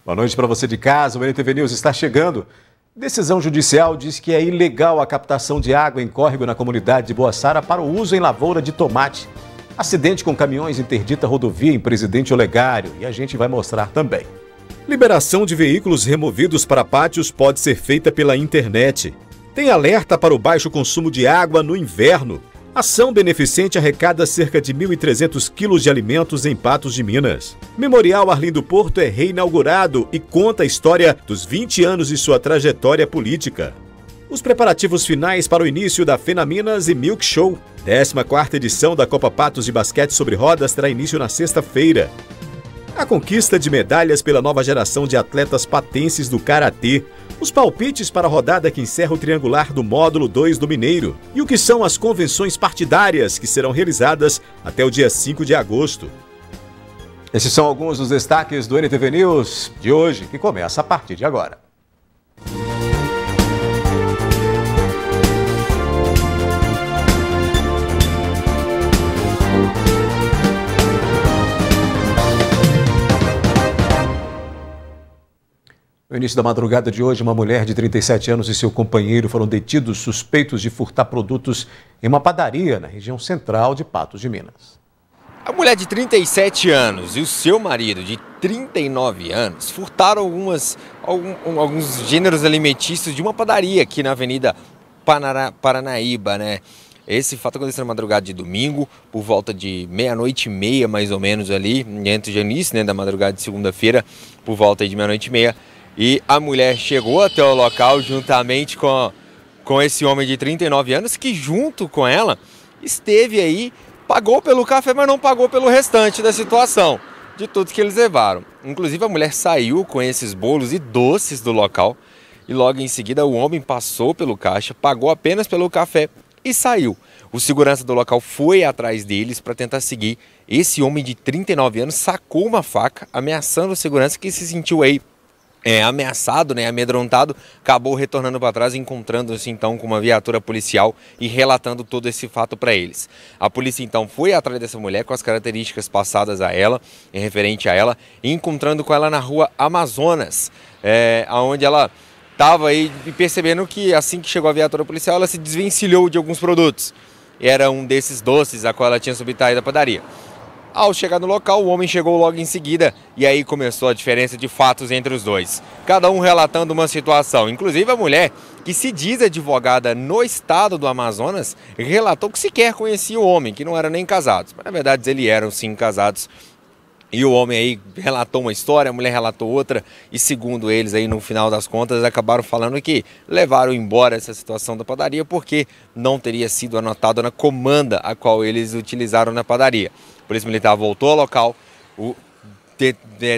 Boa noite para você de casa, o NTV News está chegando. Decisão judicial diz que é ilegal a captação de água em córrego na comunidade de Boa Sara para o uso em lavoura de tomate. Acidente com caminhões interdita a rodovia em Presidente Olegário e a gente vai mostrar também. Liberação de veículos removidos para pátios pode ser feita pela internet. Tem alerta para o baixo consumo de água no inverno. Ação beneficente arrecada cerca de 1.300 quilos de alimentos em Patos de Minas. Memorial Arlindo Porto é reinaugurado e conta a história dos 20 anos de sua trajetória política. Os preparativos finais para o início da Fenaminas e Milk Show. 14ª edição da Copa Patos de Basquete sobre Rodas terá início na sexta-feira. A conquista de medalhas pela nova geração de atletas patenses do Karatê. Os palpites para a rodada que encerra o triangular do Módulo 2 do Mineiro. E o que são as convenções partidárias que serão realizadas até o dia 5 de agosto. Esses são alguns dos destaques do NTV News de hoje, que começa a partir de agora. No início da madrugada de hoje, uma mulher de 37 anos e seu companheiro foram detidos suspeitos de furtar produtos em uma padaria na região central de Patos de Minas. A mulher de 37 anos e o seu marido de 39 anos furtaram alguns gêneros alimentícios de uma padaria aqui na Avenida Paranaíba, né? Esse fato aconteceu na madrugada de domingo, por volta de 00:30 mais ou menos ali, entre o início, né, da madrugada de segunda-feira, por volta de 00:30. E a mulher chegou até o local juntamente com esse homem de 39 anos que junto com ela esteve aí, pagou pelo café, mas não pagou pelo restante da situação, de tudo que eles levaram. Inclusive a mulher saiu com esses bolos e doces do local e logo em seguida o homem passou pelo caixa, pagou apenas pelo café e saiu. O segurança do local foi atrás deles para tentar seguir. Esse homem de 39 anos sacou uma faca, ameaçando o segurança que se sentiu aí ameaçado, né, amedrontado, acabou retornando para trás, encontrando-se então com uma viatura policial e relatando todo esse fato para eles. A polícia então foi atrás dessa mulher com as características passadas a ela, referente a ela, e encontrando com ela na rua Amazonas, onde ela estava aí percebendo que assim que chegou a viatura policial ela se desvencilhou de alguns produtos. Era um desses doces a qual ela tinha subtraído da padaria. Ao chegar no local, o homem chegou logo em seguida e aí começou a diferença de fatos entre os dois. Cada um relatando uma situação. Inclusive a mulher, que se diz advogada no estado do Amazonas, relatou que sequer conhecia o homem, que não eram nem casados. Mas na verdade eles eram sim casados. E o homem aí relatou uma história, a mulher relatou outra. E segundo eles aí no final das contas acabaram falando que levaram embora essa situação da padaria porque não teria sido anotado na comanda a qual eles utilizaram na padaria. A Polícia Militar voltou ao local,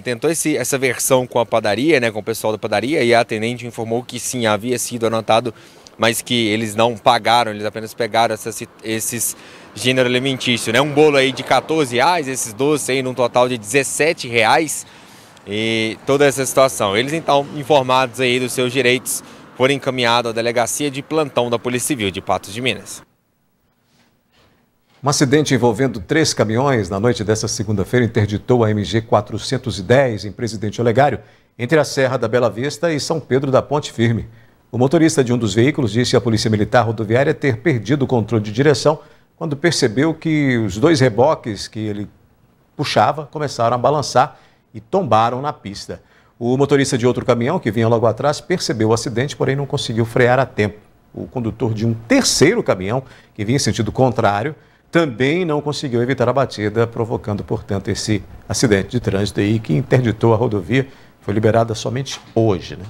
tentou essa versão com a padaria, né, com o pessoal da padaria, e a atendente informou que sim, havia sido anotado, mas que eles não pagaram, eles apenas pegaram esses gênero alimentício, né? Um bolo aí de R$14, esses doces aí num total de R$17, e toda essa situação. Eles então, informados aí dos seus direitos, foram encaminhados à delegacia de plantão da Polícia Civil de Patos de Minas. Um acidente envolvendo 3 caminhões na noite desta segunda-feira interditou a MG 410 em Presidente Olegário, entre a Serra da Bela Vista e São Pedro da Ponte Firme. O motorista de um dos veículos disse à Polícia Militar Rodoviária ter perdido o controle de direção quando percebeu que os 2 reboques que ele puxava começaram a balançar e tombaram na pista. O motorista de outro caminhão, que vinha logo atrás, percebeu o acidente, porém não conseguiu frear a tempo. O condutor de um terceiro caminhão, que vinha em sentido contrário, também não conseguiu evitar a batida, provocando, portanto, esse acidente de trânsito aí que interditou a rodovia. Foi liberada somente hoje, né?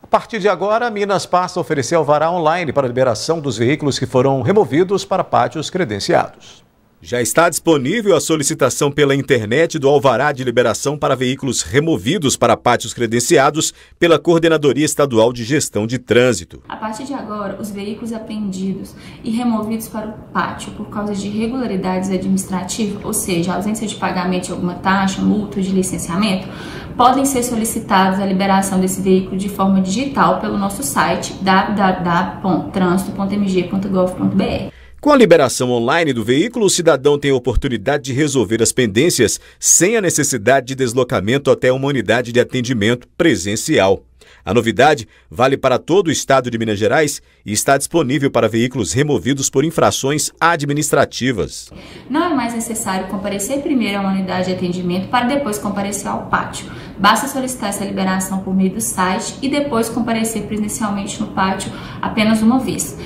A partir de agora, Minas passa a oferecer alvará online para a liberação dos veículos que foram removidos para pátios credenciados. Já está disponível a solicitação pela internet do alvará de liberação para veículos removidos para pátios credenciados pela Coordenadoria Estadual de Gestão de Trânsito. A partir de agora, os veículos apreendidos e removidos para o pátio por causa de irregularidades administrativas, ou seja, ausência de pagamento de alguma taxa, multa ou de licenciamento, podem ser solicitados a liberação desse veículo de forma digital pelo nosso site www.transito.mg.gov.br. Com a liberação online do veículo, o cidadão tem a oportunidade de resolver as pendências sem a necessidade de deslocamento até uma unidade de atendimento presencial. A novidade vale para todo o estado de Minas Gerais e está disponível para veículos removidos por infrações administrativas. Não é mais necessário comparecer primeiro a uma unidade de atendimento para depois comparecer ao pátio. Basta solicitar essa liberação por meio do site e depois comparecer presencialmente no pátio apenas uma vez.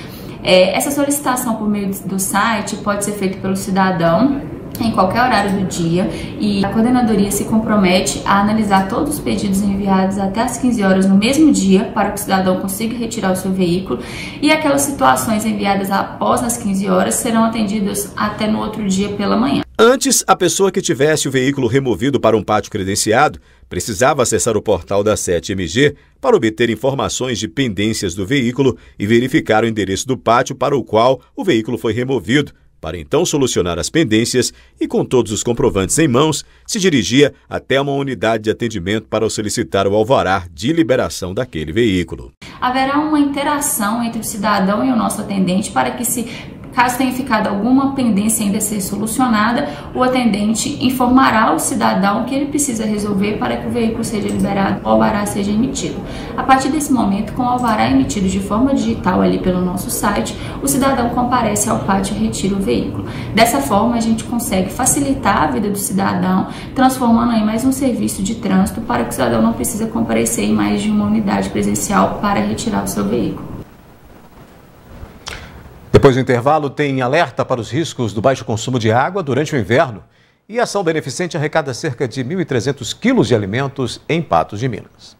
Essa solicitação por meio do site pode ser feita pelo cidadão em qualquer horário do dia e a coordenadoria se compromete a analisar todos os pedidos enviados até às 15 horas no mesmo dia para que o cidadão consiga retirar o seu veículo, e aquelas situações enviadas após as 15 horas serão atendidas até no outro dia pela manhã. Antes, a pessoa que tivesse o veículo removido para um pátio credenciado precisava acessar o portal da 7MG para obter informações de pendências do veículo e verificar o endereço do pátio para o qual o veículo foi removido, para então solucionar as pendências e, com todos os comprovantes em mãos, se dirigia até uma unidade de atendimento para solicitar o alvará de liberação daquele veículo. Haverá uma interação entre o cidadão e o nosso atendente para que, caso tenha ficado alguma pendência ainda a ser solucionada, o atendente informará o cidadão que ele precisa resolver para que o veículo seja liberado, o alvará seja emitido. A partir desse momento, com o alvará emitido de forma digital ali pelo nosso site, o cidadão comparece ao pátio e retira o veículo. Dessa forma, a gente consegue facilitar a vida do cidadão, transformando em mais um serviço de trânsito para que o cidadão não precisa comparecer em mais de uma unidade presencial para retirar o seu veículo. Depois do intervalo, tem alerta para os riscos do baixo consumo de água durante o inverno. E a ação beneficente arrecada cerca de 1.300 quilos de alimentos em Patos de Minas.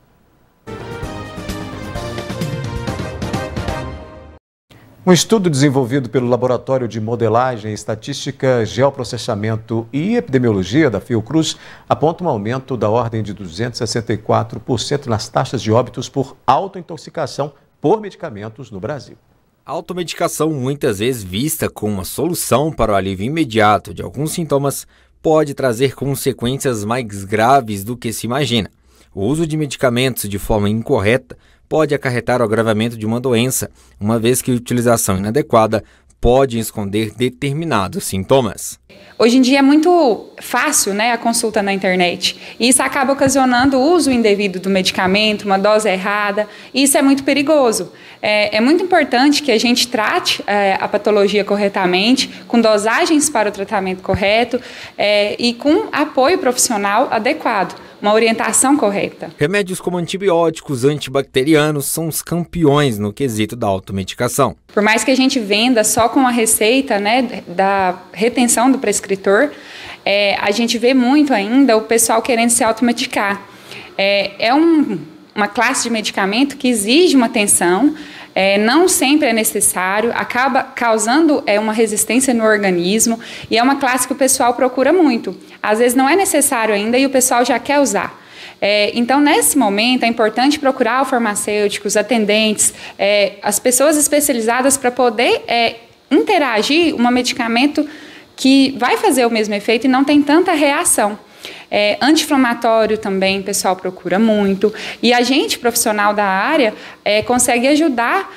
Um estudo desenvolvido pelo Laboratório de Modelagem, Estatística, Geoprocessamento e Epidemiologia da Fiocruz aponta um aumento da ordem de 264% nas taxas de óbitos por autointoxicação por medicamentos no Brasil. A automedicação, muitas vezes vista como uma solução para o alívio imediato de alguns sintomas, pode trazer consequências mais graves do que se imagina. O uso de medicamentos de forma incorreta pode acarretar o agravamento de uma doença, uma vez que a utilização inadequada pode esconder determinados sintomas. Hoje em dia é muito fácil, a consulta na internet, e isso acaba ocasionando o uso indevido do medicamento, uma dose errada, e isso é muito perigoso. É muito importante que a gente trate a patologia corretamente, com dosagens para o tratamento correto e com apoio profissional adequado, uma orientação correta. Remédios como antibióticos, antibacterianos são os campeões no quesito da automedicação. Por mais que a gente venda só com a receita da retenção do prescritor, a gente vê muito ainda o pessoal querendo se automedicar. Uma classe de medicamento que exige uma atenção, não sempre é necessário, acaba causando uma resistência no organismo, e é uma classe que o pessoal procura muito. Às vezes não é necessário ainda e o pessoal já quer usar. Então, nesse momento, é importante procurar o farmacêutico, os atendentes, as pessoas especializadas para poder interagir um medicamento que vai fazer o mesmo efeito e não tem tanta reação. Anti-inflamatório também o pessoal procura muito, e a gente, profissional da área, consegue ajudar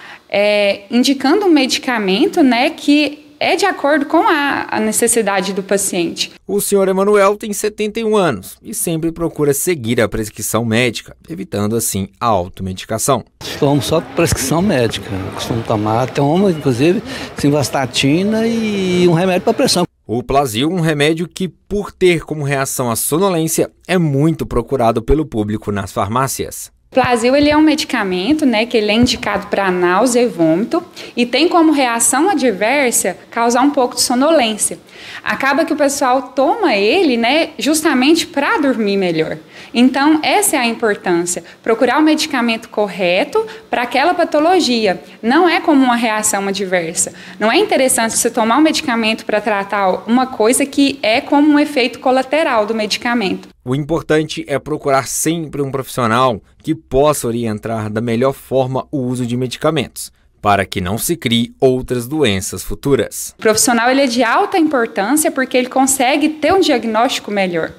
indicando um medicamento que é de acordo com a necessidade do paciente. O senhor Emanuel tem 71 anos e sempre procura seguir a prescrição médica, evitando assim a automedicação. Tomo só prescrição médica, costumo tomar, tomo inclusive simvastatina e um remédio para pressão. O Plasil, um remédio que, por ter como reação a sonolência, é muito procurado pelo público nas farmácias. O Plasil ele é um medicamento que ele é indicado para náusea e vômito e tem como reação adversa causar um pouco de sonolência. Acaba que o pessoal toma ele justamente para dormir melhor. Então, essa é a importância, procurar o medicamento correto para aquela patologia. Não é como uma reação adversa. Não é interessante você tomar um medicamento para tratar uma coisa que é como um efeito colateral do medicamento. O importante é procurar sempre um profissional que possa orientar da melhor forma o uso de medicamentos, para que não se crie outras doenças futuras. O profissional ele é de alta importância porque ele consegue ter um diagnóstico melhor.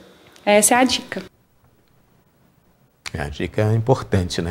Essa é a dica. A dica é importante,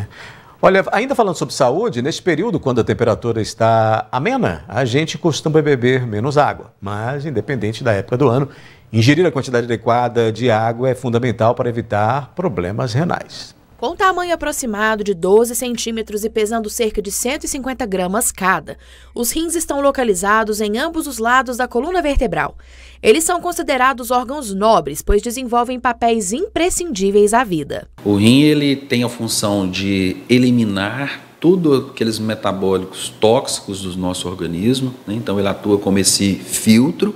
Olha, ainda falando sobre saúde, neste período, quando a temperatura está amena, a gente costuma beber menos água. Mas, independente da época do ano, ingerir a quantidade adequada de água é fundamental para evitar problemas renais. Com tamanho aproximado de 12 centímetros e pesando cerca de 150 gramas cada, os rins estão localizados em ambos os lados da coluna vertebral. Eles são considerados órgãos nobres, pois desenvolvem papéis imprescindíveis à vida. O rim ele tem a função de eliminar todos aqueles metabólicos tóxicos do nosso organismo, né? Então ele atua como esse filtro,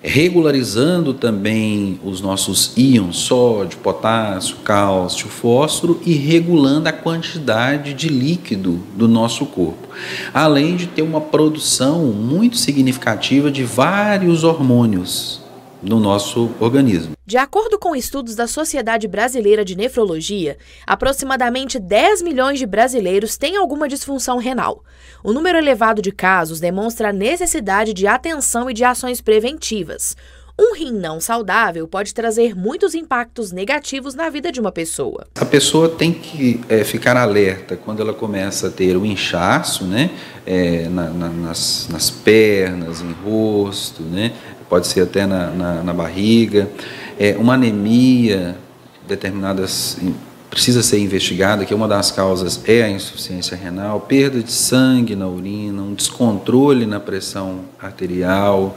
regularizando também os nossos íons, sódio, potássio, cálcio, fósforo e regulando a quantidade de líquido do nosso corpo. Além de ter uma produção muito significativa de vários hormônios no nosso organismo. De acordo com estudos da Sociedade Brasileira de Nefrologia, aproximadamente 10 milhões de brasileiros têm alguma disfunção renal. O número elevado de casos demonstra a necessidade de atenção e de ações preventivas. Um rim não saudável pode trazer muitos impactos negativos na vida de uma pessoa. A pessoa tem que ficar alerta quando ela começa a ter o inchaço, né? Nas pernas, em rosto, né? Pode ser até na barriga, uma anemia, determinadas precisa ser investigada, que uma das causas é a insuficiência renal, perda de sangue na urina, um descontrole na pressão arterial,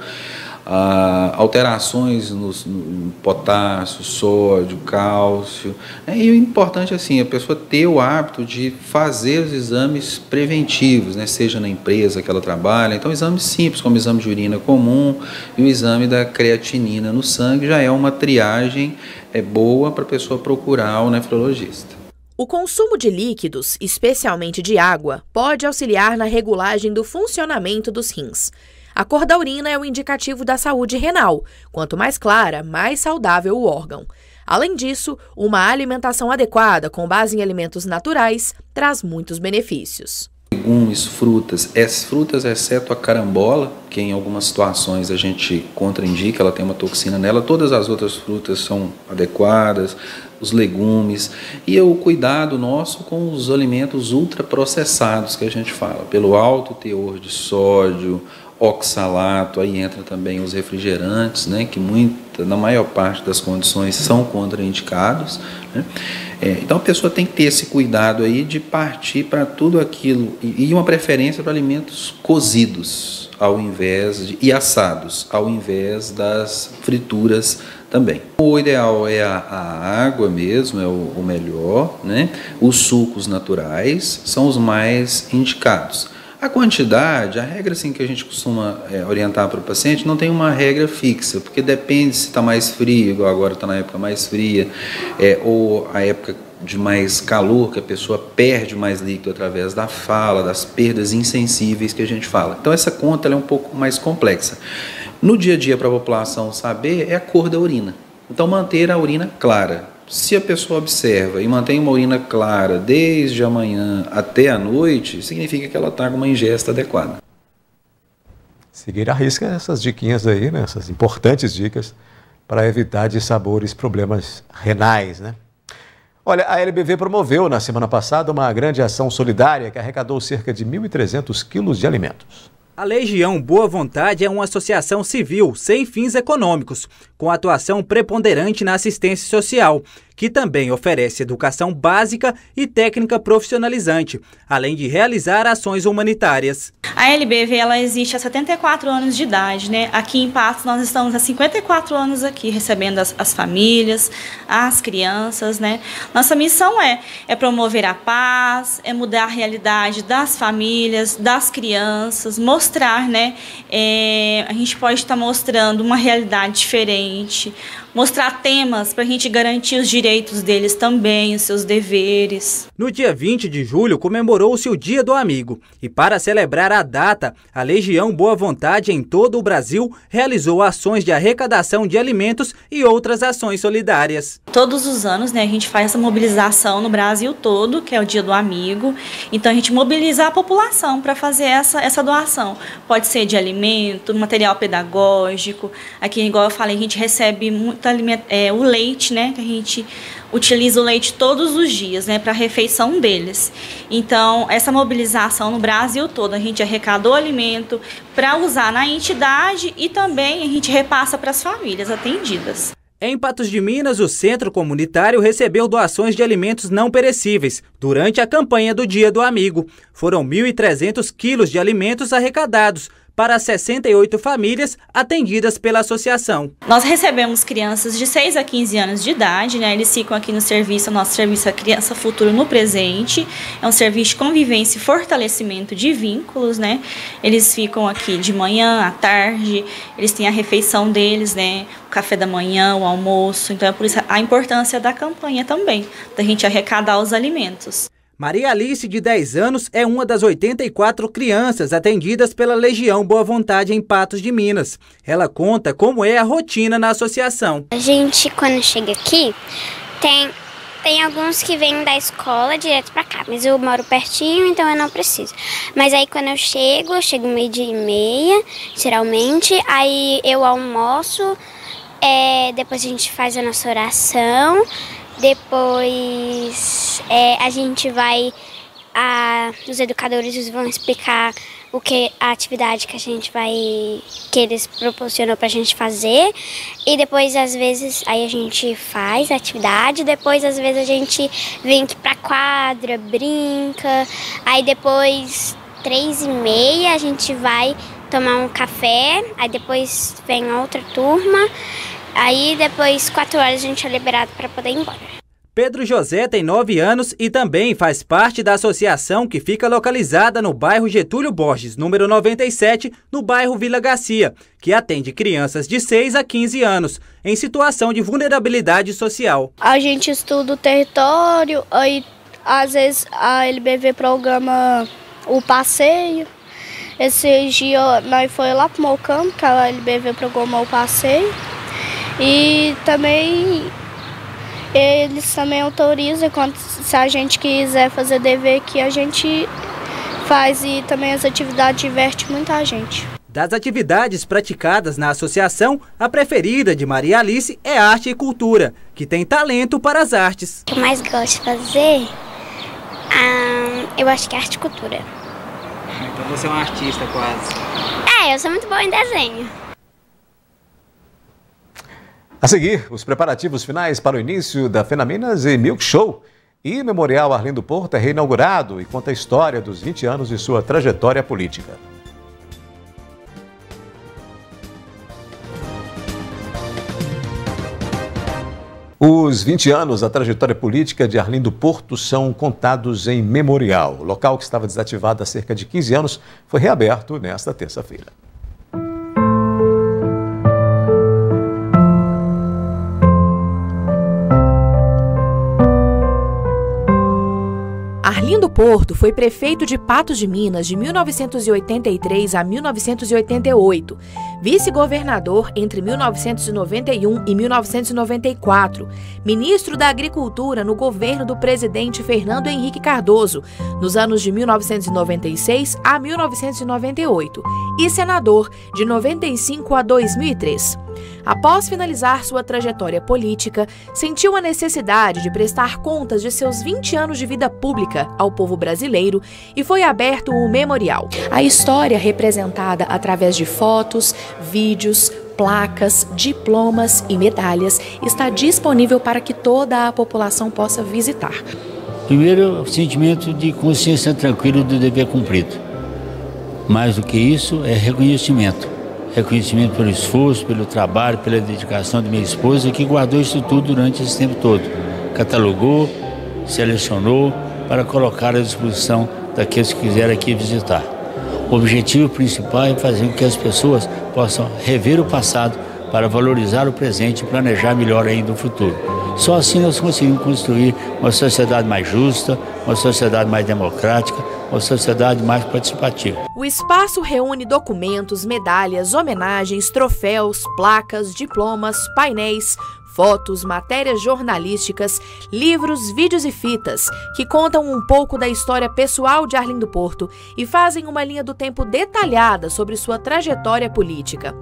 alterações no potássio, sódio, cálcio. E o importante assim, a pessoa ter o hábito de fazer os exames preventivos, né, seja na empresa que ela trabalha. Então, exames simples, como o exame de urina comum e o exame da creatinina no sangue, já é uma triagem boa para a pessoa procurar o nefrologista. O consumo de líquidos, especialmente de água, pode auxiliar na regulagem do funcionamento dos rins. A cor da urina é o indicativo da saúde renal. Quanto mais clara, mais saudável o órgão. Além disso, uma alimentação adequada, com base em alimentos naturais, traz muitos benefícios. Legumes, frutas, exceto a carambola, que em algumas situações a gente contraindica, ela tem uma toxina nela, todas as outras frutas são adequadas, os legumes, e o cuidado nosso com os alimentos ultraprocessados que a gente fala, pelo alto teor de sódio, oxalato, aí entra também os refrigerantes, né, que na maior parte das condições são contraindicados, né? Então a pessoa tem que ter esse cuidado aí de partir para tudo aquilo e uma preferência para alimentos cozidos e assados, ao invés das frituras também. O ideal é a água mesmo, é o melhor, né? Os sucos naturais são os mais indicados. A quantidade, a regra assim, que a gente costuma orientar para o paciente, não tem uma regra fixa, porque depende se está mais frio, igual agora está na época mais fria, ou a época de mais calor, que a pessoa perde mais líquido através da fala, das perdas insensíveis que a gente fala. Então essa conta ela é um pouco mais complexa. No dia a dia, para a população saber, é a cor da urina. Então manter a urina clara. Se a pessoa observa e mantém uma urina clara desde a manhã até a noite, significa que ela está com uma ingesta adequada. Seguir à risca essas diquinhas aí, né? Essas importantes dicas para evitar dissabores, problemas renais, né? Olha, a LBV promoveu na semana passada uma grande ação solidária que arrecadou cerca de 1.300 quilos de alimentos. A Legião Boa Vontade é uma associação civil sem fins econômicos, com atuação preponderante na assistência social, que também oferece educação básica e técnica profissionalizante, além de realizar ações humanitárias. A LBV ela existe há 74 anos de idade, né? Aqui em Patos nós estamos há 54 anos aqui, recebendo as famílias, as crianças, né? Nossa missão é promover a paz, é mudar a realidade das famílias, das crianças, mostrar, né? A gente pode estar mostrando uma realidade diferente, mostrar temas para a gente garantir os direitos deles também, os seus deveres. No dia 20 de julho comemorou-se o Dia do Amigo e para celebrar a data, a Legião Boa Vontade em todo o Brasil realizou ações de arrecadação de alimentos e outras ações solidárias. Todos os anos, né, a gente faz essa mobilização no Brasil todo, que é o Dia do Amigo, então a gente mobiliza a população para fazer essa doação. Pode ser de alimento, material pedagógico, aqui igual eu falei, a gente recebe muito o leite, né, que a gente utiliza o leite todos os dias, né, para a refeição deles. Então, essa mobilização no Brasil todo, a gente arrecadou alimento para usar na entidade e também a gente repassa para as famílias atendidas. Em Patos de Minas, o Centro Comunitário recebeu doações de alimentos não perecíveis durante a campanha do Dia do Amigo. Foram 1.300 quilos de alimentos arrecadados para 68 famílias atendidas pela associação. Nós recebemos crianças de 6 a 15 anos de idade, né? Eles ficam aqui no serviço, nosso serviço é Criança Futuro no Presente. É um serviço de convivência e fortalecimento de vínculos, né? Eles ficam aqui de manhã, à tarde, eles têm a refeição deles, né? O café da manhã, o almoço. Então é por isso a importância da campanha também, da gente arrecadar os alimentos. Maria Alice, de 10 anos, é uma das 84 crianças atendidas pela Legião Boa Vontade em Patos de Minas. Ela conta como é a rotina na associação. A gente, quando chega aqui, tem alguns que vêm da escola direto para cá, mas eu moro pertinho, então eu não preciso. Mas aí quando eu chego 12:30, geralmente, aí eu almoço, depois a gente faz a nossa oração. Depois a gente vai, os educadores vão explicar a atividade que eles proporcionam pra gente fazer. E depois, às vezes, aí a gente faz a atividade, depois, às vezes, a gente vem aqui pra quadra, brinca. Aí depois, 3:30, a gente vai tomar um café, aí depois vem outra turma. Aí, depois, 4 horas, a gente é liberado para poder ir embora. Pedro José tem 9 anos e também faz parte da associação que fica localizada no bairro Getúlio Borges, número 97, no bairro Vila Garcia, que atende crianças de 6 a 15 anos, em situação de vulnerabilidade social. A gente estuda o território, aí, às vezes, a LBV programa o passeio. Esse dia, nós foi lá para o Mocampo, que a LBV programou o passeio. E também eles também autorizam se a gente quiser fazer dever que a gente faz, e também as atividades divertem muita gente. Das atividades praticadas na associação, a preferida de Maria Alice é arte e cultura, que tem talento para as artes. O que eu mais gosto de fazer, eu acho que é arte e cultura. Então você é uma artista quase. Eu sou muito boa em desenho. A seguir, os preparativos finais para o início da Fenaminas e Milk Show. E Memorial Arlindo Porto é reinaugurado e conta a história dos 20 anos de sua trajetória política. Os 20 anos da trajetória política de Arlindo Porto são contados em Memorial. O local, que estava desativado há cerca de 15 anos, foi reaberto nesta terça-feira. Arlindo Porto foi prefeito de Patos de Minas de 1983 a 1988, vice-governador entre 1991 e 1994, ministro da Agricultura no governo do presidente Fernando Henrique Cardoso, nos anos de 1996 a 1998, e senador de 95 a 2003. Após finalizar sua trajetória política, sentiu a necessidade de prestar contas de seus 20 anos de vida pública ao povo brasileiro e foi aberto o memorial. A história, representada através de fotos, vídeos, placas, diplomas e medalhas, está disponível para que toda a população possa visitar. Primeiro, o sentimento de consciência tranquila do dever cumprido. Mais do que isso, é reconhecimento. Reconhecimento pelo esforço, pelo trabalho, pela dedicação de minha esposa, que guardou isso tudo durante esse tempo todo. Catalogou, selecionou para colocar à disposição daqueles que quiserem aqui visitar. O objetivo principal é fazer com que as pessoas possam rever o passado para valorizar o presente e planejar melhor ainda o futuro. Só assim nós conseguimos construir uma sociedade mais justa, uma sociedade mais democrática, uma sociedade mais participativa. O espaço reúne documentos, medalhas, homenagens, troféus, placas, diplomas, painéis, fotos, matérias jornalísticas, livros, vídeos e fitas, que contam um pouco da história pessoal de Arlindo Porto e fazem uma linha do tempo detalhada sobre sua trajetória política.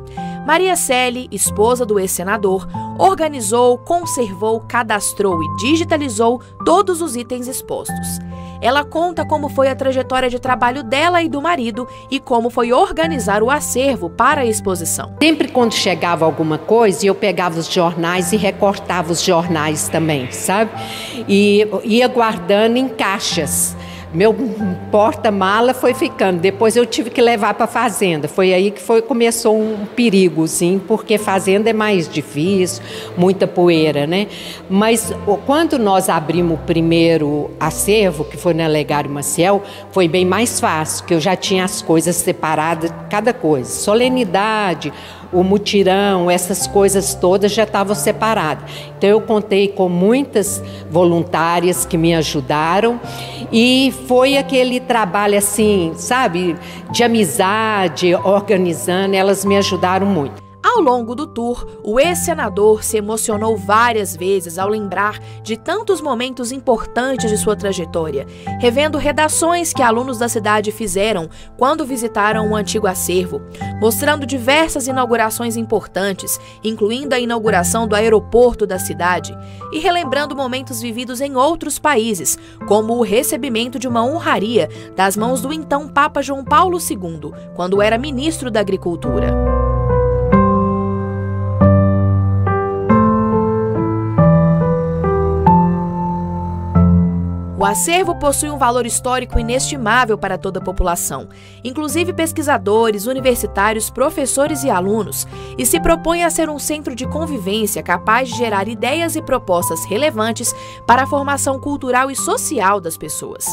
Maria Celi, esposa do ex-senador, organizou, conservou, cadastrou e digitalizou todos os itens expostos. Ela conta como foi a trajetória de trabalho dela e do marido e como foi organizar o acervo para a exposição. Sempre quando chegava alguma coisa, eu pegava os jornais e recortava os jornais também, sabe? E ia guardando em caixas. Meu porta-mala foi ficando, depois eu tive que levar para a fazenda. Foi aí que começou um perigo, sim, porque fazenda é mais difícil, muita poeira, né? Mas quando nós abrimos o primeiro acervo, que foi na Legário Maciel, foi bem mais fácil, porque eu já tinha as coisas separadas, cada coisa. Solenidade, o mutirão, essas coisas todas já estavam separadas. Então eu contei com muitas voluntárias que me ajudaram e foi aquele trabalho assim, sabe, de amizade, organizando, elas me ajudaram muito. Ao longo do tour, o ex-senador se emocionou várias vezes ao lembrar de tantos momentos importantes de sua trajetória, revendo redações que alunos da cidade fizeram quando visitaram o antigo acervo, mostrando diversas inaugurações importantes, incluindo a inauguração do aeroporto da cidade, e relembrando momentos vividos em outros países, como o recebimento de uma honraria das mãos do então Papa João Paulo II, quando era ministro da Agricultura. O acervo possui um valor histórico inestimável para toda a população, inclusive pesquisadores, universitários, professores e alunos, e se propõe a ser um centro de convivência capaz de gerar ideias e propostas relevantes para a formação cultural e social das pessoas.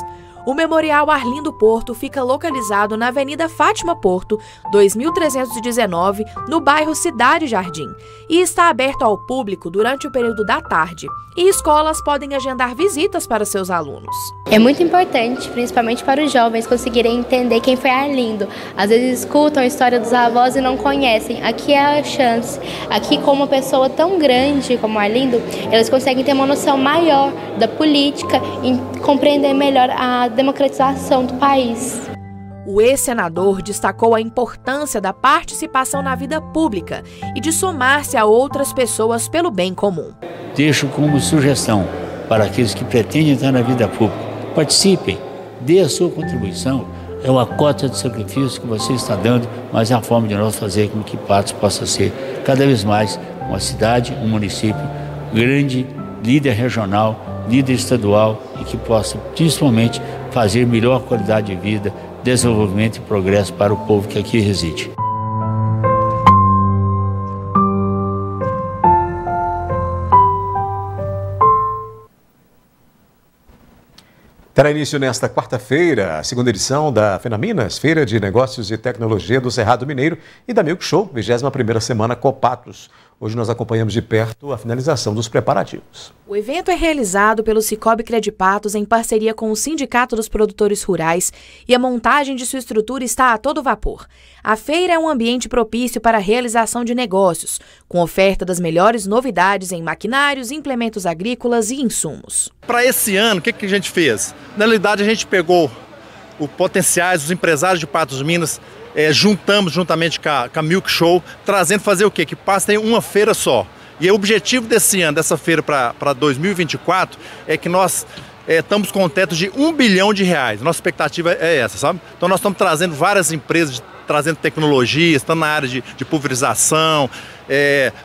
O Memorial Arlindo Porto fica localizado na Avenida Fátima Porto, 2319, no bairro Cidade Jardim, e está aberto ao público durante o período da tarde. E escolas podem agendar visitas para seus alunos. É muito importante, principalmente para os jovens, conseguirem entender quem foi Arlindo. Às vezes escutam a história dos avós e não conhecem. Aqui é a chance. Aqui, com uma pessoa tão grande como Arlindo, eles conseguem ter uma noção maior da política e compreender melhor a democratização do país. O ex-senador destacou a importância da participação na vida pública e de somar-se a outras pessoas pelo bem comum. Deixo como sugestão para aqueles que pretendem entrar na vida pública: participem, dê a sua contribuição. É uma cota de sacrifício que você está dando, mas é a forma de nós fazer com que Patos possa ser cada vez mais uma cidade, um município grande, líder regional, líder estadual e que possa principalmente fazer melhor qualidade de vida, desenvolvimento e progresso para o povo que aqui reside. Terá início nesta quarta-feira a segunda edição da Fenaminas, Feira de Negócios e Tecnologia do Cerrado Mineiro, e da Milk Show, 21ª semana Copatos. Hoje nós acompanhamos de perto a finalização dos preparativos. O evento é realizado pelo Cicobi Credipatos em parceria com o Sindicato dos Produtores Rurais e a montagem de sua estrutura está a todo vapor. A feira é um ambiente propício para a realização de negócios, com oferta das melhores novidades em maquinários, implementos agrícolas e insumos. Para esse ano, o que a gente fez? Na realidade, a gente pegou os potenciais, os empresários de Patos de Minas, juntamos juntamente com a Milk Show, trazendo fazer o quê? Que Patos tem uma feira só. E o objetivo desse ano, dessa feira para 2024, é que nós estamos com um teto de R$1 bilhão. Nossa expectativa é essa, sabe? Então nós estamos trazendo várias empresas, trazendo tecnologias, estamos na área de pulverização,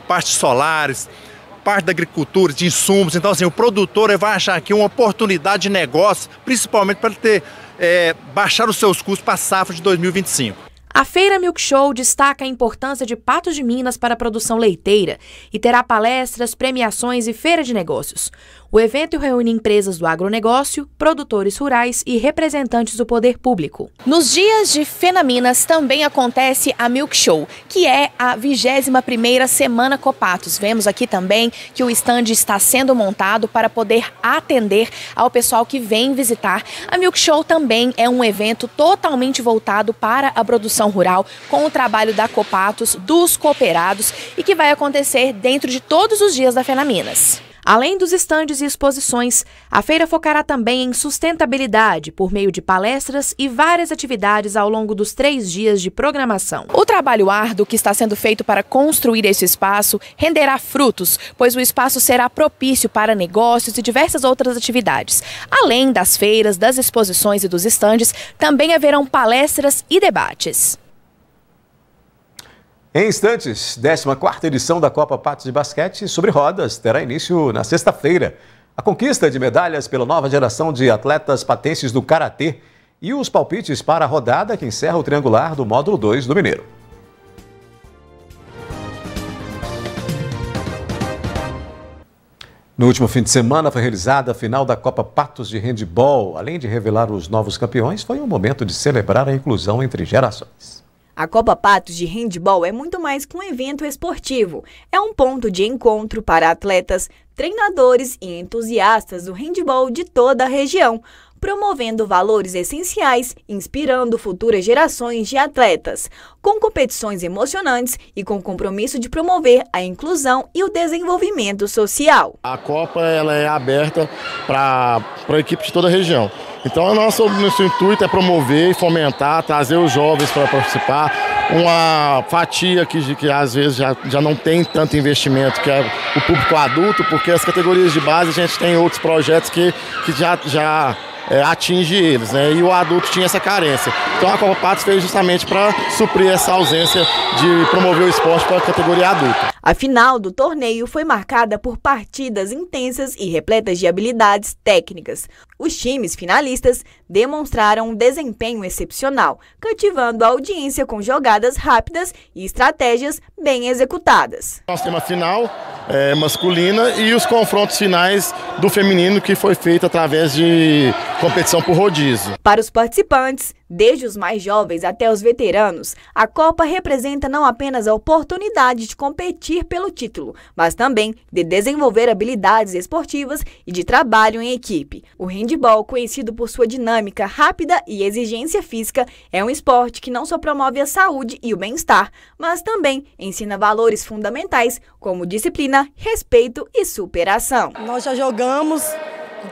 partes solares, parte da agricultura, de insumos. Então assim, o produtor vai achar aqui uma oportunidade de negócio, principalmente para ele baixar os seus custos para a safra de 2025. A Feira Milk Show destaca a importância de Patos de Minas para a produção leiteira e terá palestras, premiações e feira de negócios. O evento reúne empresas do agronegócio, produtores rurais e representantes do poder público. Nos dias de Fenaminas também acontece a Milk Show, que é a 21ª semana Copatos. Vemos aqui também que o estande está sendo montado para poder atender ao pessoal que vem visitar. A Milk Show também é um evento totalmente voltado para a produção rural, com o trabalho da Copatos, dos cooperados, e que vai acontecer dentro de todos os dias da Fenaminas. Além dos estandes e exposições, a feira focará também em sustentabilidade, por meio de palestras e várias atividades ao longo dos 3 dias de programação. O trabalho árduo que está sendo feito para construir esse espaço renderá frutos, pois o espaço será propício para negócios e diversas outras atividades. Além das feiras, das exposições e dos estandes, também haverão palestras e debates. Em instantes, 14ª edição da Copa Patos de Basquete sobre rodas terá início na sexta-feira. A conquista de medalhas pela nova geração de atletas patenses do Karatê e os palpites para a rodada que encerra o triangular do módulo 2 do Mineiro. No último fim de semana foi realizada a final da Copa Patos de Handebol. Além de revelar os novos campeões, foi um momento de celebrar a inclusão entre gerações. A Copa Patos de Handebol é muito mais que um evento esportivo. É um ponto de encontro para atletas, treinadores e entusiastas do handebol de toda a região, promovendo valores essenciais, inspirando futuras gerações de atletas, com competições emocionantes e com o compromisso de promover a inclusão e o desenvolvimento social. A Copa ela é aberta para a equipe de toda a região. Então, nosso intuito é promover e fomentar, trazer os jovens para participar, uma fatia que às vezes já não tem tanto investimento, que é o público adulto, porque as categorias de base a gente tem outros projetos que já atinge eles, né? E o adulto tinha essa carência. Então a Copa Patos veio justamente para suprir essa ausência de promover o esporte para a categoria adulta. A final do torneio foi marcada por partidas intensas e repletas de habilidades técnicas. Os times finalistas demonstraram um desempenho excepcional, cativando a audiência com jogadas rápidas e estratégias bem executadas. Nós temos a final masculina e os confrontos finais do feminino, que foi feito através de competição por rodízio. Para os participantes, desde os mais jovens até os veteranos, a Copa representa não apenas a oportunidade de competir pelo título, mas também de desenvolver habilidades esportivas e de trabalho em equipe. O handebol, conhecido por sua dinâmica rápida e exigência física, é um esporte que não só promove a saúde e o bem-estar, mas também ensina valores fundamentais como disciplina, respeito e superação. Nós já jogamos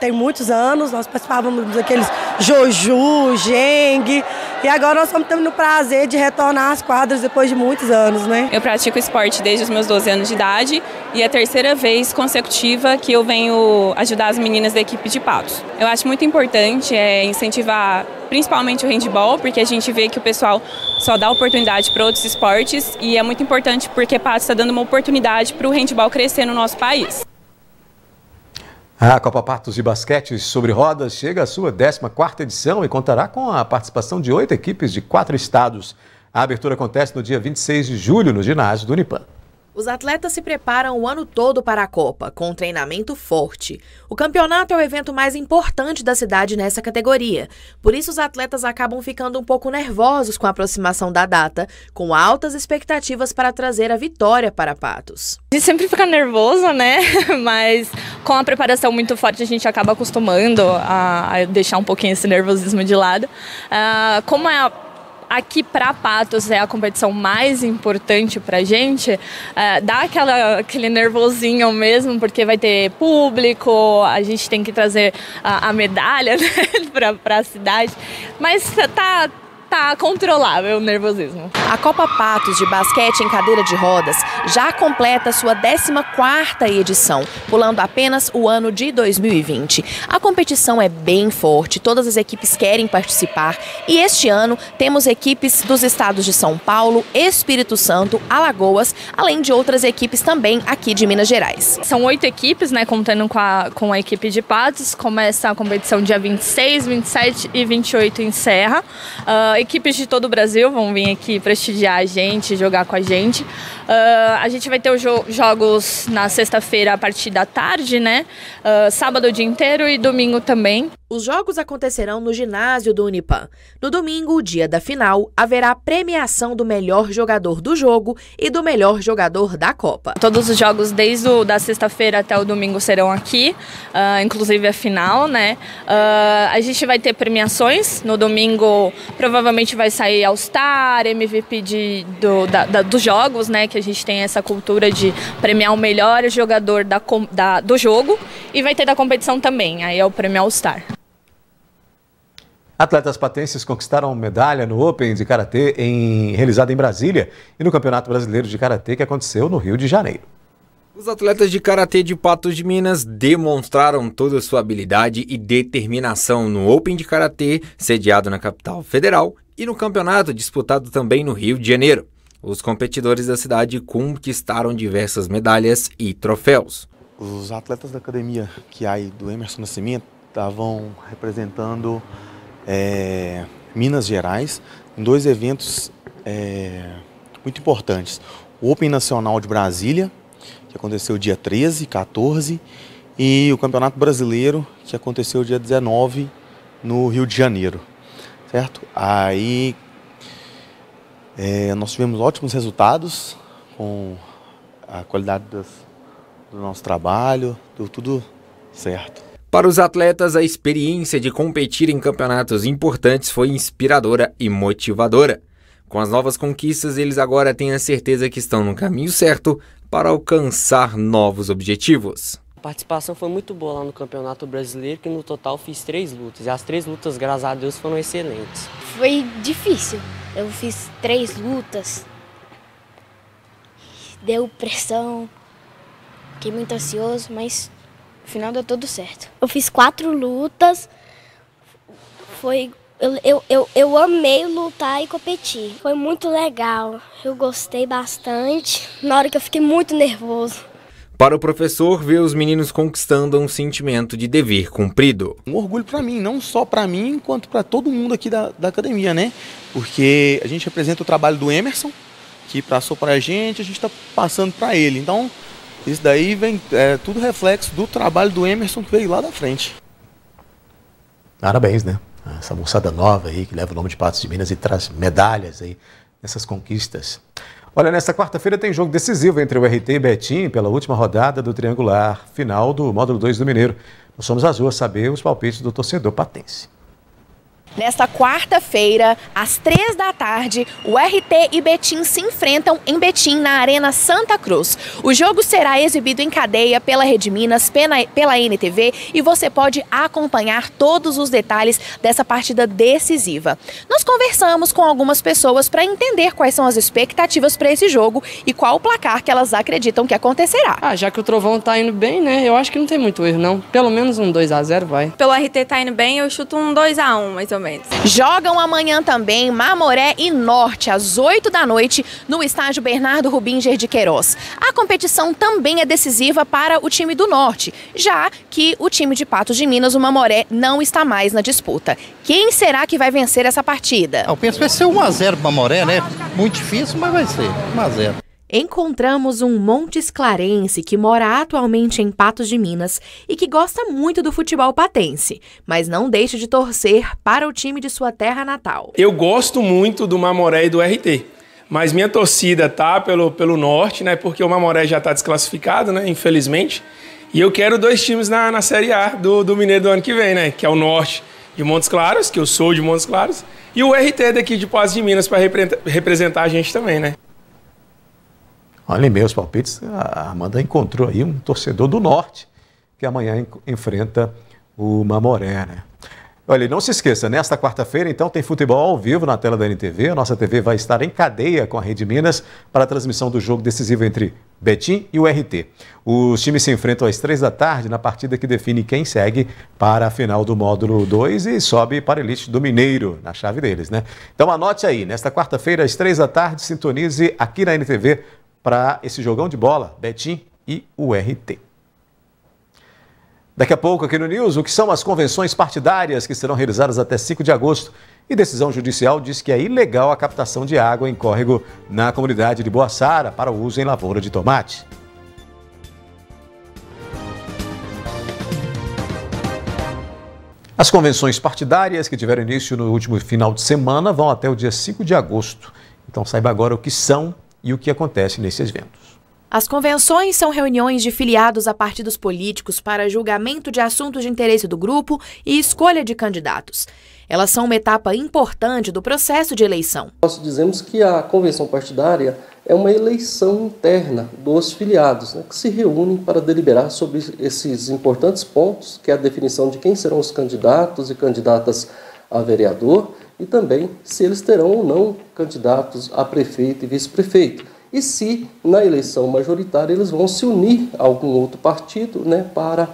tem muitos anos, nós participávamos daqueles Joju, Geng, e agora nós estamos tendo o prazer de retornar às quadras depois de muitos anos, né? Eu pratico esporte desde os meus 12 anos de idade e é a terceira vez consecutiva que eu venho ajudar as meninas da equipe de Patos. Eu acho muito importante incentivar principalmente o handebol, porque a gente vê que o pessoal só dá oportunidade para outros esportes e é muito importante porque Patos está dando uma oportunidade para o handebol crescer no nosso país. A Copa Patos de Basquete sobre rodas chega à sua 14ª edição e contará com a participação de 8 equipes de 4 estados. A abertura acontece no dia 26 de julho no ginásio do Unipam. Os atletas se preparam o ano todo para a Copa, com um treinamento forte. O campeonato é o evento mais importante da cidade nessa categoria. Por isso, os atletas acabam ficando um pouco nervosos com a aproximação da data, com altas expectativas para trazer a vitória para Patos. A gente sempre fica nervoso, né? Mas com a preparação muito forte, a gente acaba acostumando a deixar um pouquinho esse nervosismo de lado. Como aqui para Patos é a competição mais importante para a gente, dá aquele nervosinho mesmo, porque vai ter público, a gente tem que trazer a medalha, né, para a cidade, mas tá controlável o nervosismo. A Copa Patos de Basquete em cadeira de rodas já completa sua 14ª edição, pulando apenas o ano de 2020. A competição é bem forte, todas as equipes querem participar e este ano temos equipes dos estados de São Paulo, Espírito Santo, Alagoas, além de outras equipes também aqui de Minas Gerais. São 8 equipes, né, contando com a equipe de Patos. Começa a competição dia 26, 27 e 28 em Serra. Equipes de todo o Brasil vão vir aqui prestigiar a gente, jogar com a gente. A gente vai ter os jogos na sexta-feira a partir da tarde, né? Sábado o dia inteiro e domingo também. Os jogos acontecerão no ginásio do Unipan. No domingo, o dia da final, haverá premiação do melhor jogador do jogo e do melhor jogador da Copa. Todos os jogos, desde da sexta-feira até o domingo, serão aqui, inclusive a final, né? A gente vai ter premiações. No domingo, provavelmente vai sair All-Star, MVP dos jogos, né? Que a gente tem essa cultura de premiar o melhor jogador do jogo. E vai ter da competição também, aí é o prêmio All-Star. Atletas patenses conquistaram medalha no Open de Karatê realizado em Brasília e no Campeonato Brasileiro de Karatê que aconteceu no Rio de Janeiro. Os atletas de Karatê de Patos de Minas demonstraram toda a sua habilidade e determinação no Open de Karatê, sediado na capital federal, e no campeonato disputado também no Rio de Janeiro. Os competidores da cidade conquistaram diversas medalhas e troféus. Os atletas da academia Kiai do Emerson Nascimento estavam representando Minas Gerais em 2 eventos muito importantes. O Open Nacional de Brasília, que aconteceu dia 13 e 14, e o Campeonato Brasileiro, que aconteceu dia 19 no Rio de Janeiro, certo? Aí nós tivemos ótimos resultados com a qualidade do nosso trabalho, deu tudo certo. Para os atletas, a experiência de competir em campeonatos importantes foi inspiradora e motivadora. Com as novas conquistas, eles agora têm a certeza que estão no caminho certo para alcançar novos objetivos. A participação foi muito boa lá no Campeonato Brasileiro, que no total fiz 3 lutas. E as 3 lutas, graças a Deus, foram excelentes. Foi difícil. Eu fiz 3 lutas. Deu pressão. Fiquei muito ansioso, mas no final deu tudo certo. Eu fiz 4 lutas. Eu amei lutar e competir. Foi muito legal. Eu gostei bastante. Na hora que eu fiquei muito nervoso. Para o professor, ver os meninos conquistando um sentimento de dever cumprido. Um orgulho para mim, não só para mim, quanto para todo mundo aqui da academia, né? Porque a gente representa o trabalho do Emerson, que passou para a gente está passando para ele. Então, isso daí vem tudo reflexo do trabalho do Emerson que veio lá da frente. Parabéns, né? Essa moçada nova aí que leva o nome de Patos de Minas e traz medalhas aí nessas conquistas. Olha, nesta quarta-feira tem jogo decisivo entre o RT e Betim pela última rodada do triangular final do módulo 2 do Mineiro. Nós somos as ruas saber os palpites do torcedor patense. Nesta quarta-feira, às 3 da tarde, o RT e Betim se enfrentam em Betim, na Arena Santa Cruz. O jogo será exibido em cadeia pela Rede Minas, pela NTV, e você pode acompanhar todos os detalhes dessa partida decisiva. Nós conversamos com algumas pessoas para entender quais são as expectativas para esse jogo e qual o placar que elas acreditam que acontecerá. Já que o Trovão tá indo bem, né? Eu acho que não tem muito erro, não. Pelo menos um 2-0 vai. Pelo RT tá indo bem, eu chuto um 2-1, mais ou menos. Jogam amanhã também Mamoré e Norte, às 8 da noite, no estádio Bernardo Rubinger de Queiroz. A competição também é decisiva para o time do Norte, já que o time de Patos de Minas, o Mamoré, não está mais na disputa. Quem será que vai vencer essa partida? Eu penso que vai ser 1-0 para Mamoré, né? Muito difícil, mas vai ser 1-0. Encontramos um Montes Clarense que mora atualmente em Patos de Minas e que gosta muito do futebol patense, mas não deixa de torcer para o time de sua terra natal. Eu gosto muito do Mamoré e do RT, mas minha torcida tá pelo Norte, né? Porque o Mamoré já está desclassificado, né? Infelizmente. E eu quero 2 times na Série A do Mineiro do ano que vem, né? Que é o Norte de Montes Claros, que eu sou de Montes Claros, e o RT daqui de Patos de Minas para representar a gente também, né? Olha, em meus palpites, a Amanda encontrou aí um torcedor do Norte, que amanhã enfrenta o Mamoré, né? Olha, não se esqueça, nesta quarta-feira, então, tem futebol ao vivo na tela da NTV. A nossa TV vai estar em cadeia com a Rede Minas para a transmissão do jogo decisivo entre Betim e o RT. Os times se enfrentam às 3 da tarde na partida que define quem segue para a final do módulo 2 e sobe para a elite do Mineiro, na chave deles, né? Então anote aí, nesta quarta-feira, às 3 da tarde, sintonize aqui na NTV para esse jogão de bola, Betim e o RT. Daqui a pouco aqui no News, o que são as convenções partidárias que serão realizadas até 5 de agosto. E decisão judicial diz que é ilegal a captação de água em córrego na comunidade de Boaçara para o uso em lavoura de tomate. As convenções partidárias que tiveram início no último final de semana vão até o dia 5 de agosto. Então saiba agora o que são e o que acontece nesses eventos. As convenções são reuniões de filiados a partidos políticos para julgamento de assuntos de interesse do grupo e escolha de candidatos. Elas são uma etapa importante do processo de eleição. Nós dizemos que a convenção partidária é uma eleição interna dos filiados, né, que se reúnem para deliberar sobre esses importantes pontos, que é a definição de quem serão os candidatos e candidatas a vereador e também se eles terão ou não candidatos a prefeito e vice-prefeito. E se na eleição majoritária eles vão se unir a algum outro partido, né, para,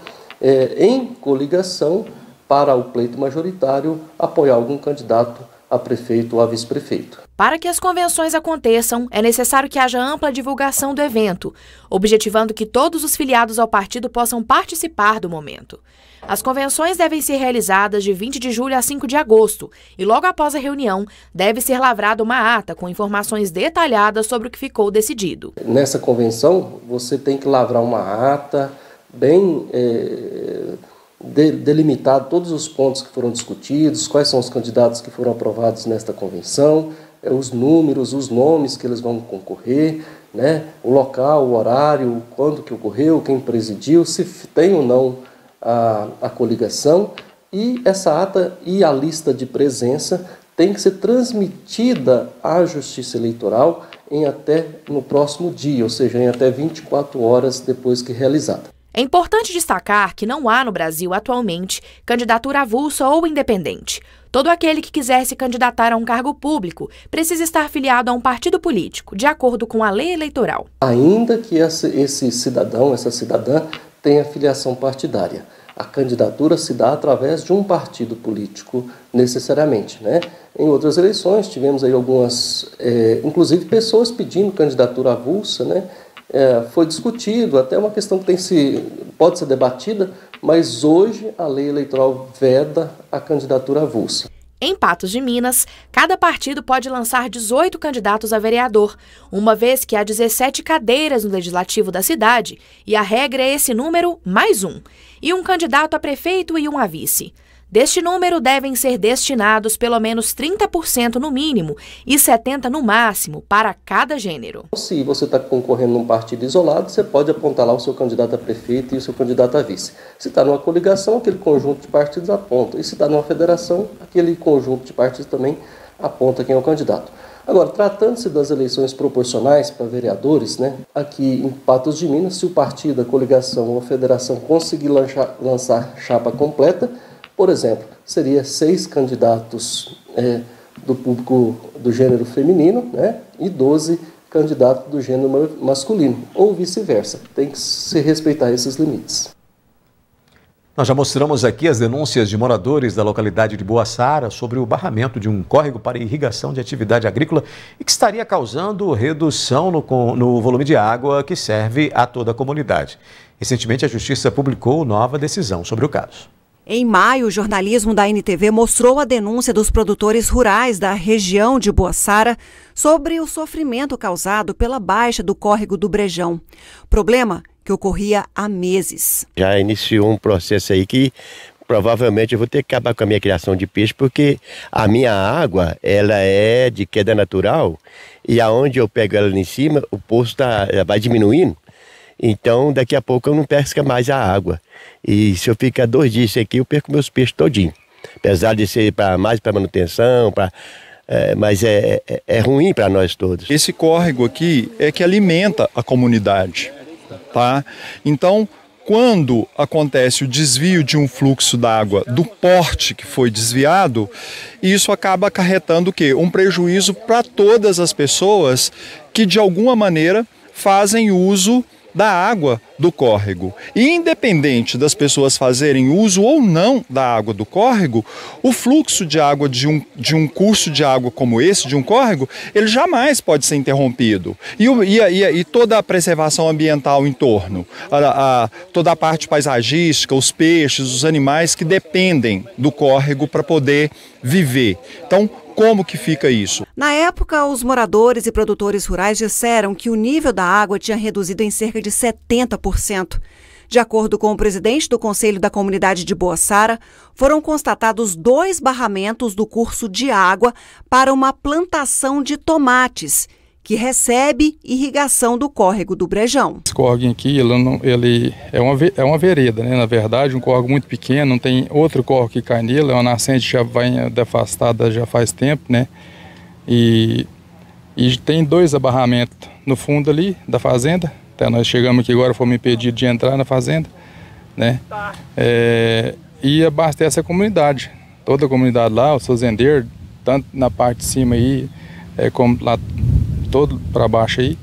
em coligação, para o pleito majoritário, apoiar algum candidato a prefeito ou a vice-prefeito. Para que as convenções aconteçam, é necessário que haja ampla divulgação do evento, objetivando que todos os filiados ao partido possam participar do momento. As convenções devem ser realizadas de 20 de julho a 5 de agosto e logo após a reunião deve ser lavrada uma ata com informações detalhadas sobre o que ficou decidido. Nessa convenção você tem que lavrar uma ata bem delimitado todos os pontos que foram discutidos, quais são os candidatos que foram aprovados nesta convenção, os números, os nomes que eles vão concorrer, né, o local, o horário, quando que ocorreu, quem presidiu, se tem ou não a coligação, e essa ata e a lista de presença tem que ser transmitida à Justiça Eleitoral em até no próximo dia, ou seja, em até 24 horas depois que realizada. É importante destacar que não há no Brasil atualmente candidatura avulsa ou independente. Todo aquele que quiser se candidatar a um cargo público precisa estar filiado a um partido político, de acordo com a lei eleitoral. Ainda que esse cidadão, essa cidadã, tenha filiação partidária, a candidatura se dá através de um partido político necessariamente, né? Em outras eleições tivemos aí algumas, inclusive pessoas pedindo candidatura avulsa, né? Foi discutido, até uma questão que pode ser debatida, mas hoje a lei eleitoral veda a candidatura avulsa. Em Patos de Minas, cada partido pode lançar 18 candidatos a vereador, uma vez que há 17 cadeiras no legislativo da cidade e a regra é esse número mais um, e um candidato a prefeito e um a vice. Deste número devem ser destinados pelo menos 30% no mínimo e 70% no máximo para cada gênero. Se você está concorrendo num partido isolado, você pode apontar lá o seu candidato a prefeito e o seu candidato a vice. Se está numa coligação, aquele conjunto de partidos aponta. E se está numa federação, aquele conjunto de partidos também aponta quem é o candidato. Agora, tratando-se das eleições proporcionais para vereadores, né, aqui em Patos de Minas, se o partido, a coligação ou a federação conseguir lançar chapa completa, por exemplo, seria 6 candidatos do público do gênero feminino, né, e 12 candidatos do gênero masculino, ou vice-versa. Tem que se respeitar esses limites. Nós já mostramos aqui as denúncias de moradores da localidade de Boaçara sobre o barramento de um córrego para irrigação de atividade agrícola e que estaria causando redução no volume de água que serve a toda a comunidade. Recentemente, a Justiça publicou nova decisão sobre o caso. Em maio, o jornalismo da NTV mostrou a denúncia dos produtores rurais da região de Boaçara sobre o sofrimento causado pela baixa do córrego do Brejão. Problema que ocorria há meses. Já iniciou um processo aí que provavelmente eu vou ter que acabar com a minha criação de peixe, porque a minha água ela é de queda natural e aonde eu pego ela em cima, o poço vai diminuindo. Então, daqui a pouco eu não pesco mais a água. E se eu ficar 2 dias aqui, eu perco meus peixes todinho. Apesar de ser mais para manutenção, mas é ruim para nós todos. Esse córrego aqui é que alimenta a comunidade, tá? Então, quando acontece o desvio de um fluxo d'água do porte que foi desviado, isso acaba acarretando o quê? Um prejuízo para todas as pessoas que, de alguma maneira, fazem uso da água do córrego. E independente das pessoas fazerem uso ou não da água do córrego, o fluxo de água de um curso de água como esse, de um córrego, ele jamais pode ser interrompido. E toda a preservação ambiental em torno, toda a parte paisagística, os peixes, os animais que dependem do córrego para poder viver. Então, como que fica isso? Na época, os moradores e produtores rurais disseram que o nível da água tinha reduzido em cerca de 70%. De acordo com o presidente do Conselho da Comunidade de Boaçara, foram constatados 2 barramentos do curso de água para uma plantação de tomates, que recebe irrigação do córrego do Brejão. Esse córrego aqui, ele é uma vereda, né? Na verdade, um córrego muito pequeno, não tem outro córrego que cai nele, é uma nascente que já vai defastada já faz tempo, né? E tem 2 abarramentos no fundo ali da fazenda. Até nós chegamos aqui agora, fomos impedidos de entrar na fazenda, né? E abastece a comunidade, toda a comunidade lá, os fazendeiros, tanto na parte de cima aí, como lá todo para baixo aí,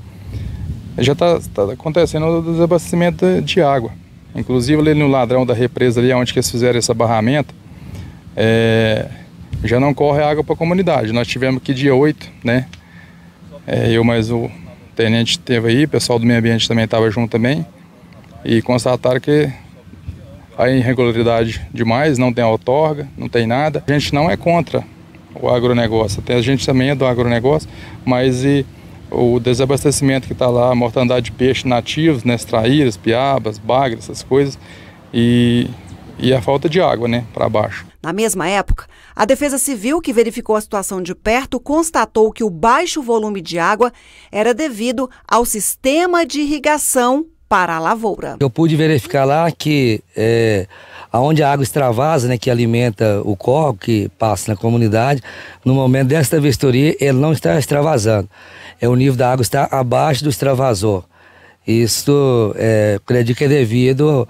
já está acontecendo o desabastecimento de água. Inclusive ali no ladrão da represa ali, onde que eles fizeram esse abarramento, já não corre água para a comunidade. Nós tivemos aqui dia 8, né? Eu mais o tenente esteve aí, o pessoal do meio ambiente também estava junto também, e constataram que há irregularidade demais, não tem outorga, não tem nada. A gente não é contra o agronegócio, até a gente também é do agronegócio, mas o desabastecimento que está lá, a mortandade de peixe nativos, né, traíras, piabas, bagres, essas coisas, e a falta de água, né, para baixo. Na mesma época, a Defesa Civil, que verificou a situação de perto, constatou que o baixo volume de água era devido ao sistema de irrigação para a lavoura. Eu pude verificar lá que onde a água extravasa, né, que alimenta o córrego que passa na comunidade, no momento desta vistoria ele não está extravasando. O nível da água está abaixo do extravasor. Isso, acredito que é devido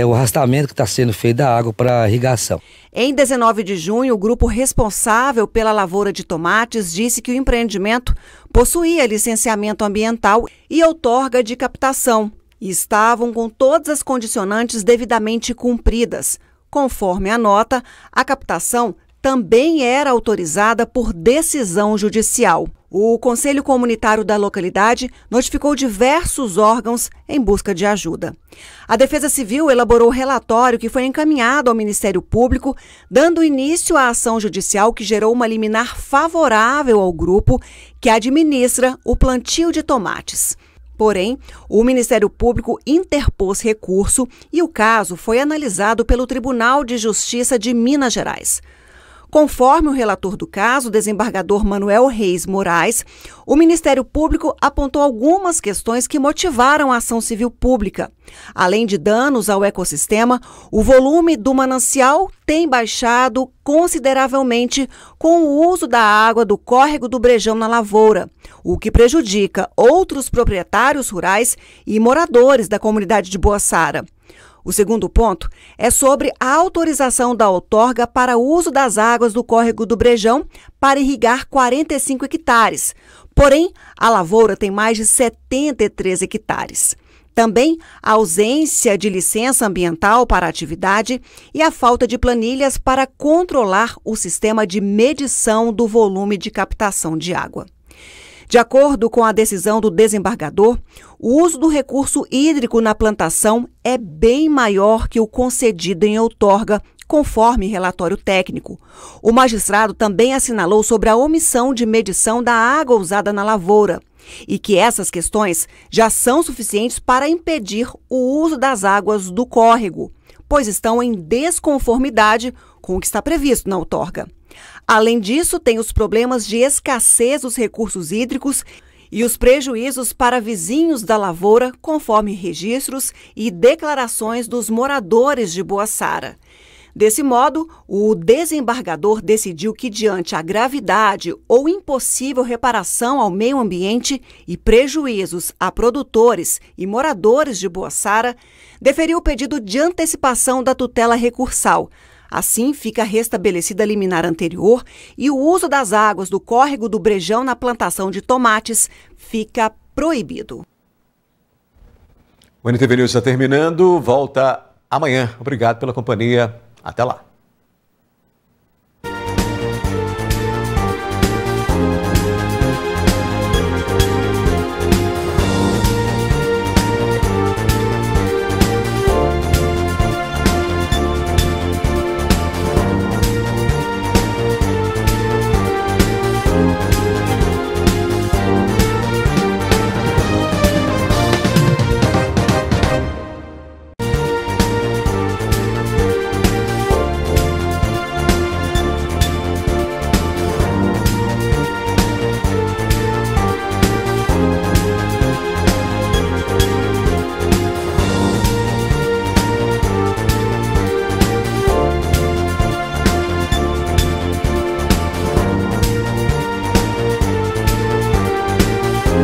ao arrastamento que está sendo feito da água para irrigação. Em 19 de junho, o grupo responsável pela lavoura de tomates disse que o empreendimento possuía licenciamento ambiental e outorga de captação e estavam com todas as condicionantes devidamente cumpridas. Conforme a nota, a captação também era autorizada por decisão judicial. O Conselho Comunitário da localidade notificou diversos órgãos em busca de ajuda. A Defesa Civil elaborou relatório que foi encaminhado ao Ministério Público, dando início à ação judicial que gerou uma liminar favorável ao grupo que administra o plantio de tomates. Porém, o Ministério Público interpôs recurso e o caso foi analisado pelo Tribunal de Justiça de Minas Gerais. Conforme o relator do caso, o desembargador Manuel Reis Moraes, o Ministério Público apontou algumas questões que motivaram a ação civil pública. Além de danos ao ecossistema, o volume do manancial tem baixado consideravelmente com o uso da água do córrego do Brejão na lavoura, o que prejudica outros proprietários rurais e moradores da comunidade de Boaçara. O segundo ponto é sobre a autorização da outorga para o uso das águas do córrego do Brejão para irrigar 45 hectares. Porém, a lavoura tem mais de 73 hectares. Também a ausência de licença ambiental para a atividade e a falta de planilhas para controlar o sistema de medição do volume de captação de água. De acordo com a decisão do desembargador, o uso do recurso hídrico na plantação é bem maior que o concedido em outorga, conforme relatório técnico. O magistrado também assinalou sobre a omissão de medição da água usada na lavoura e que essas questões já são suficientes para impedir o uso das águas do córrego, pois estão em desconformidade com o que está previsto na outorga. Além disso, tem os problemas de escassez dos recursos hídricos e os prejuízos para vizinhos da lavoura, conforme registros e declarações dos moradores de Boaçara. Desse modo, o desembargador decidiu que, diante a gravidade ou impossível reparação ao meio ambiente e prejuízos a produtores e moradores de Boaçara, deferiu o pedido de antecipação da tutela recursal. Assim, fica restabelecida a liminar anterior e o uso das águas do córrego do Brejão na plantação de tomates fica proibido. O NTV News está terminando, volta amanhã. Obrigado pela companhia. Até lá.